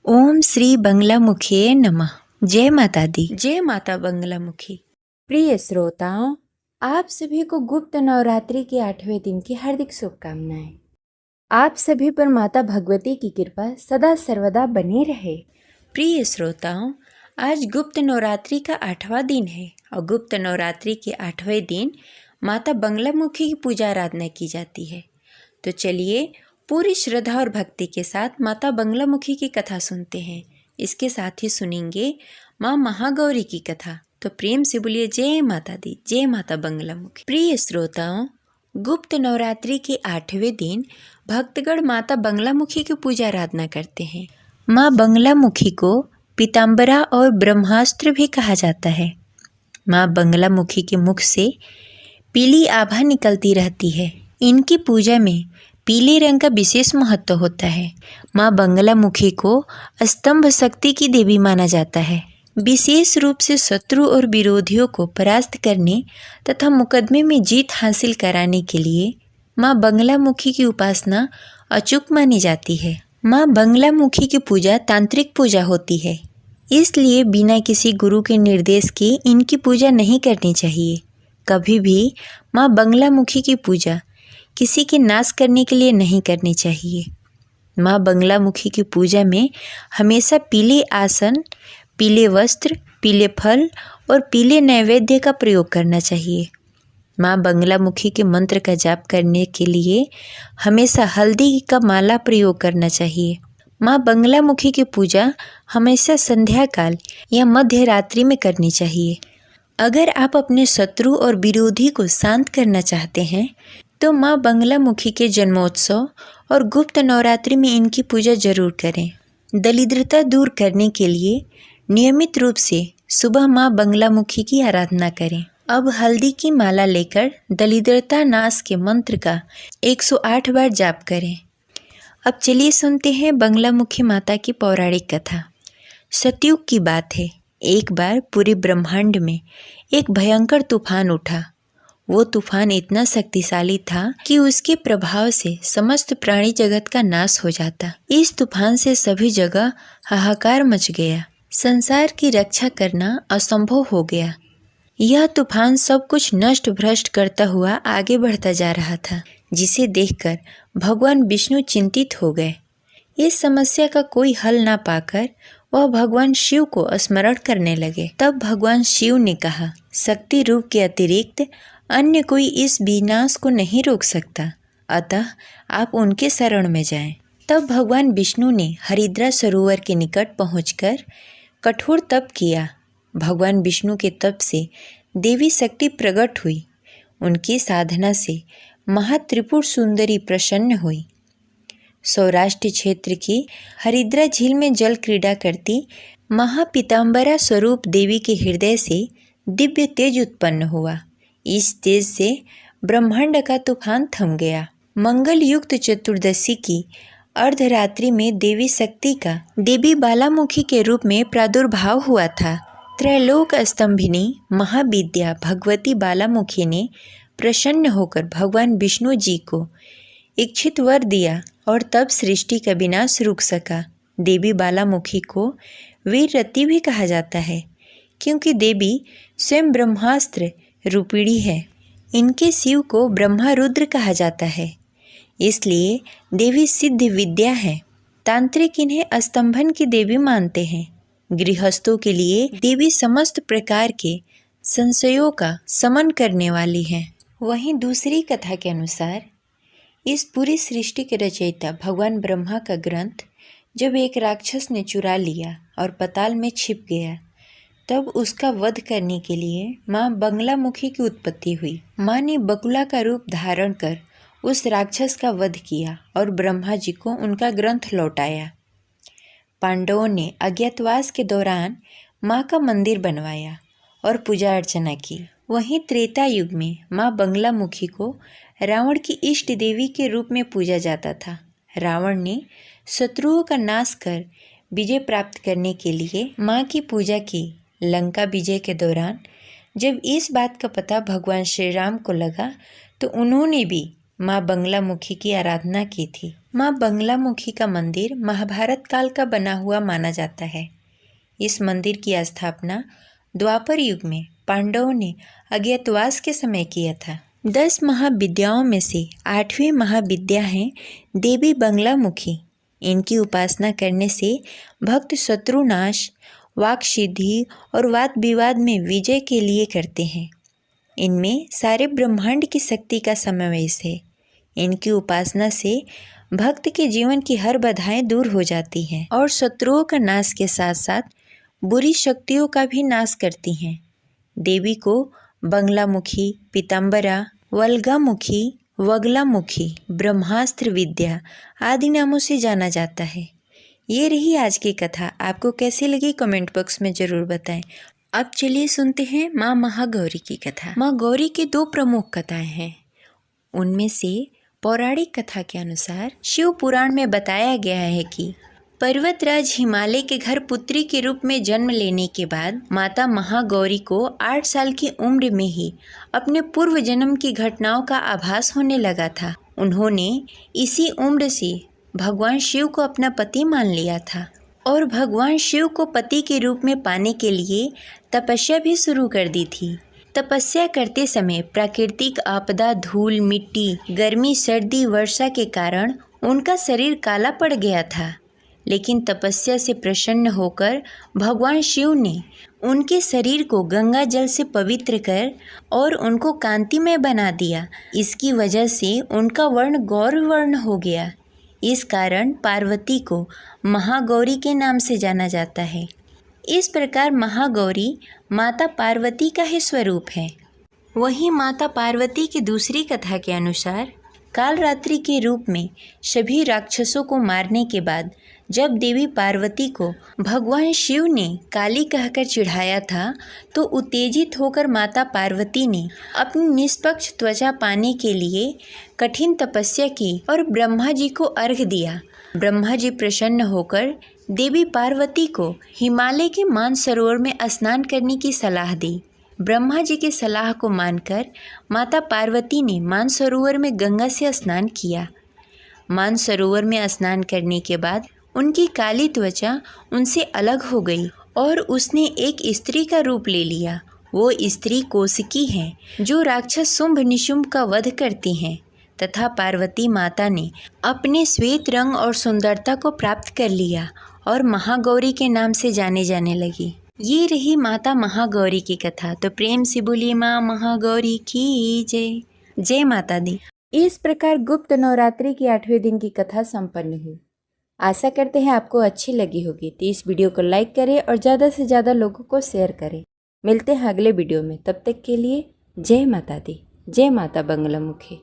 ओम श्री बंगलामुखी नमः। जय माता दी। जय माता बंगलामुखी। प्रिय श्रोताओं, आप सभी को गुप्त नवरात्रि के 8वें दिन की हार्दिक शुभकामनाएं। आप सभी पर माता भगवती की कृपा सदा सर्वदा बनी रहे। प्रिय श्रोताओं, आज गुप्त नवरात्रि का 8वां दिन है और गुप्त नवरात्रि के 8वें दिन माता बंगलामुखी की पूजा आराधना की जाती है। तो चलिए पूरी श्रद्धा और भक्ति के साथ माता बंगलामुखी की कथा सुनते हैं। इसके साथ ही सुनेंगे माँ महागौरी की कथा। तो प्रेम से बोलिए जय माता दी, जय माता बंगलामुखी। प्रिय श्रोताओं, गुप्त नवरात्रि के 8वें दिन भक्तगण माता बंगलामुखी की पूजा आराधना करते हैं। माँ बंगलामुखी को पीताम्बरा और ब्रह्मास्त्र भी कहा जाता है। माँ बंगलामुखी के मुख से पीली आभा निकलती रहती है। इनकी पूजा में पीले रंग का विशेष महत्व होता है। माँ बंगलामुखी को स्तंभ शक्ति की देवी माना जाता है। विशेष रूप से शत्रु और विरोधियों को परास्त करने तथा मुकदमे में जीत हासिल कराने के लिए माँ बंगलामुखी की उपासना अचूक मानी जाती है। माँ बंगलामुखी की पूजा तांत्रिक पूजा होती है, इसलिए बिना किसी गुरु के निर्देश के इनकी पूजा नहीं करनी चाहिए। कभी भी माँ बंगलामुखी की पूजा किसी के नाश करने के लिए नहीं करनी चाहिए। माँ बंगलामुखी की पूजा में हमेशा पीले आसन, पीले वस्त्र, पीले फल और पीले नैवेद्य का प्रयोग करना चाहिए। माँ बंगलामुखी के मंत्र का जाप करने के लिए हमेशा हल्दी का माला प्रयोग करना चाहिए। माँ बंगलामुखी की पूजा हमेशा संध्या काल या मध्य रात्रि में करनी चाहिए। अगर आप अपने शत्रु और विरोधी को शांत करना चाहते हैं तो माँ बंगलामुखी के जन्मोत्सव और गुप्त नवरात्रि में इनकी पूजा जरूर करें। दरिद्रता दूर करने के लिए नियमित रूप से सुबह माँ बंगलामुखी की आराधना करें। अब हल्दी की माला लेकर दरिद्रता नाश के मंत्र का 108 बार जाप करें। अब चलिए सुनते हैं बंगलामुखी माता की पौराणिक कथा। सतयुग की बात है। एक बार पूरे ब्रह्मांड में एक भयंकर तूफान उठा। वो तूफान इतना शक्तिशाली था कि उसके प्रभाव से समस्त प्राणी जगत का नाश हो जाता। इस तूफान से सभी जगह हाहाकार मच गया। संसार की रक्षा करना असंभव हो गया। यह तूफान सब कुछ नष्ट भ्रष्ट करता हुआ आगे बढ़ता जा रहा था, जिसे देखकर भगवान विष्णु चिंतित हो गए। इस समस्या का कोई हल ना पाकर वह भगवान शिव को स्मरण करने लगे। तब भगवान शिव ने कहा, शक्ति रूप के अतिरिक्त अन्य कोई इस विनाश को नहीं रोक सकता, अतः आप उनके शरण में जाएं। तब भगवान विष्णु ने हरिद्रा सरोवर के निकट पहुंचकर कठोर तप किया। भगवान विष्णु के तप से देवी शक्ति प्रकट हुई। उनकी साधना से महात्रिपुर सुंदरी प्रसन्न हुई। सौराष्ट्र क्षेत्र की हरिद्रा झील में जल क्रीड़ा करती महापीताम्बरा स्वरूप देवी के हृदय से दिव्य तेज उत्पन्न हुआ। इस तेज से ब्रह्मांड का तूफान थम गया। मंगल युक्त चतुर्दशी की अर्धरात्रि में देवी शक्ति का देवी बालामुखी के रूप में प्रादुर्भाव हुआ था। त्रैलोक स्तंभिनी महाविद्या भगवती बालामुखी ने प्रसन्न होकर भगवान विष्णु जी को इच्छित वर दिया और तब सृष्टि का विनाश रुक सका। देवी बालामुखी को वीररती भी कहा जाता है, क्योंकि देवी स्वयं ब्रह्मास्त्र रूपिणी है। इनके शिव को ब्रह्मा रुद्र कहा जाता है, इसलिए देवी सिद्ध विद्या है। तांत्रिक इन्हें स्तंभन की देवी मानते हैं। गृहस्थों के लिए देवी समस्त प्रकार के संशयों का शमन करने वाली है। वहीं दूसरी कथा के अनुसार इस पूरी सृष्टि के रचयिता भगवान ब्रह्मा का ग्रंथ जब एक राक्षस ने चुरा लिया और पाताल में छिप गया, तब उसका वध करने के लिए माँ बंगलामुखी की उत्पत्ति हुई। माँ ने बकुला का रूप धारण कर उस राक्षस का वध किया और ब्रह्मा जी को उनका ग्रंथ लौटाया। पांडवों ने अज्ञातवास के दौरान माँ का मंदिर बनवाया और पूजा अर्चना की। वहीं त्रेता युग में माँ बंगलामुखी को रावण की इष्ट देवी के रूप में पूजा जाता था। रावण ने शत्रुओं का नाश कर विजय प्राप्त करने के लिए माँ की पूजा की। लंका विजय के दौरान जब इस बात का पता भगवान श्री राम को लगा तो उन्होंने भी माँ बंगलामुखी की आराधना की थी। माँ बंगलामुखी का मंदिर महाभारत काल का बना हुआ माना जाता है। इस मंदिर की स्थापना द्वापर युग में पांडवों ने अज्ञातवास के समय किया था। 10 महाविद्याओं में से 8वीं महाविद्या है देवी बंगलामुखी। इनकी उपासना करने से भक्त शत्रुनाश, वाक सिद्धि और वाद विवाद में विजय के लिए करते हैं। इनमें सारे ब्रह्मांड की शक्ति का समावेश है। इनकी उपासना से भक्त के जीवन की हर बाधाएं दूर हो जाती हैं और शत्रुओं का नाश के साथ साथ बुरी शक्तियों का भी नाश करती हैं। देवी को बंगलामुखी, पीताम्बरा, वल्गामुखी, वगलामुखी, ब्रह्मास्त्र विद्या आदि नामों से जाना जाता है। ये रही आज की कथा। आपको कैसी लगी कमेंट बॉक्स में ज़रूर बताएं। अब चलिए सुनते हैं माँ महागौरी की कथा। माँ गौरी की 2 प्रमुख कथाएं हैं। उनमें से पौराणिक कथा के अनुसार शिव पुराण में बताया गया है कि पर्वतराज हिमालय के घर पुत्री के रूप में जन्म लेने के बाद माता महागौरी को 8 साल की उम्र में ही अपने पूर्व जन्म की घटनाओं का आभास होने लगा था। उन्होंने इसी उम्र से भगवान शिव को अपना पति मान लिया था और भगवान शिव को पति के रूप में पाने के लिए तपस्या भी शुरू कर दी थी। तपस्या करते समय प्राकृतिक आपदा, धूल, मिट्टी, गर्मी, सर्दी, वर्षा के कारण उनका शरीर काला पड़ गया था। लेकिन तपस्या से प्रसन्न होकर भगवान शिव ने उनके शरीर को गंगा जल से पवित्र कर और उनको कांतिमय बना दिया। इसकी वजह से उनका वर्ण गौर वर्ण हो गया। इस कारण पार्वती को महागौरी के नाम से जाना जाता है। इस प्रकार महागौरी माता पार्वती का ही स्वरूप है। वहीं माता पार्वती की दूसरी कथा के अनुसार कालरात्रि के रूप में सभी राक्षसों को मारने के बाद जब देवी पार्वती को भगवान शिव ने काली कहकर चिढ़ाया था, तो उत्तेजित होकर माता पार्वती ने अपनी निष्पक्ष त्वचा पाने के लिए कठिन तपस्या की और ब्रह्मा जी को अर्घ्य दिया। ब्रह्मा जी प्रसन्न होकर देवी पार्वती को हिमालय के मानसरोवर में स्नान करने की सलाह दी। ब्रह्मा जी की सलाह को मानकर माता पार्वती ने मानसरोवर में गंगा से स्नान किया। मानसरोवर में स्नान करने के बाद उनकी काली त्वचा उनसे अलग हो गई और उसने एक स्त्री का रूप ले लिया। वो स्त्री कौशिकी है, जो राक्षस शुंभ निशुंभ का वध करती हैं तथा पार्वती माता ने अपने श्वेत रंग और सुंदरता को प्राप्त कर लिया और महागौरी के नाम से जाने जाने लगी। ये रही माता महागौरी की कथा। तो प्रेम से बोलिए माँ महागौरी की जय। जय माता दी। इस प्रकार गुप्त नवरात्रि की 8वें दिन की कथा संपन्न हुई। आशा करते हैं आपको अच्छी लगी होगी। तो इस वीडियो को लाइक करें और ज़्यादा से ज़्यादा लोगों को शेयर करें। मिलते हैं अगले वीडियो में। तब तक के लिए जय माता दी। जय माता बंगलामुखी।